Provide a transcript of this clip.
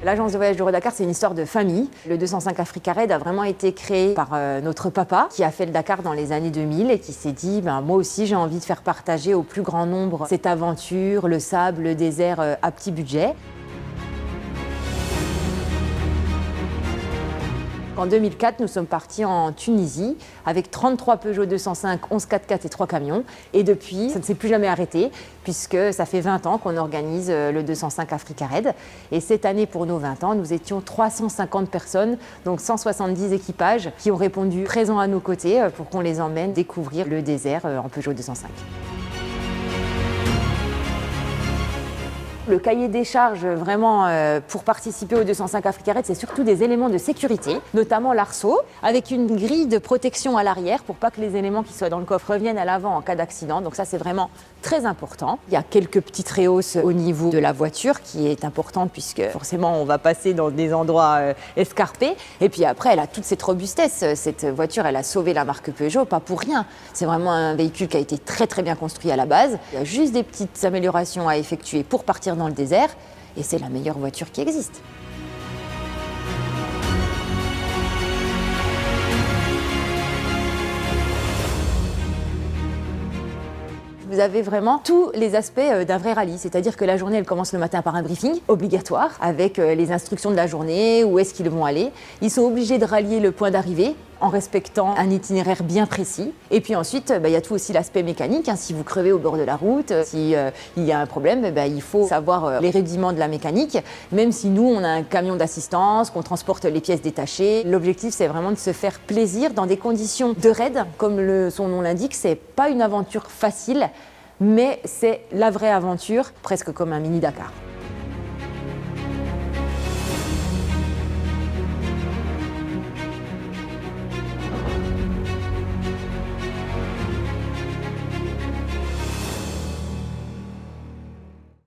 L'agence de voyage d'Eurodakar, c'est une histoire de famille. Le 205 Africa Red a vraiment été créé par notre papa qui a fait le Dakar dans les années 2000 et qui s'est dit moi aussi j'ai envie de faire partager au plus grand nombre cette aventure, le sable, le désert à petit budget. En 2004, nous sommes partis en Tunisie avec 33 Peugeot 205, 11 4x4 et 3 camions. Et depuis, ça ne s'est plus jamais arrêté puisque ça fait 20 ans qu'on organise le 205 Africa Red. Et cette année, pour nos 20 ans, nous étions 350 personnes, donc 170 équipages qui ont répondu présents à nos côtés pour qu'on les emmène découvrir le désert en Peugeot 205. Le cahier des charges vraiment pour participer au 205 Africa Red, c'est surtout des éléments de sécurité, notamment l'arceau, avec une grille de protection à l'arrière pour pas que les éléments qui soient dans le coffre reviennent à l'avant en cas d'accident. Donc ça, c'est vraiment très important. Il y a quelques petites rehausses au niveau de la voiture qui est importante puisque forcément on va passer dans des endroits escarpés. Et puis après, elle a toute cette robustesse. Cette voiture, elle a sauvé la marque Peugeot, pas pour rien. C'est vraiment un véhicule qui a été très très bien construit à la base. Il y a juste des petites améliorations à effectuer pour partir dans le désert, et c'est la meilleure voiture qui existe. Vous avez vraiment tous les aspects d'un vrai rallye, c'est-à-dire que la journée, elle commence le matin par un briefing obligatoire avec les instructions de la journée, où est-ce qu'ils vont aller. Ils sont obligés de rallier le point d'arrivée en respectant un itinéraire bien précis. Et puis ensuite, il y a tout aussi l'aspect mécanique. Si vous crevez au bord de la route, s'il y a un problème, il faut savoir les rudiments de la mécanique. Même si nous, on a un camion d'assistance, qu'on transporte les pièces détachées. L'objectif, c'est vraiment de se faire plaisir dans des conditions de raid. Comme son nom l'indique, c'est pas une aventure facile, mais c'est la vraie aventure, presque comme un mini Dakar.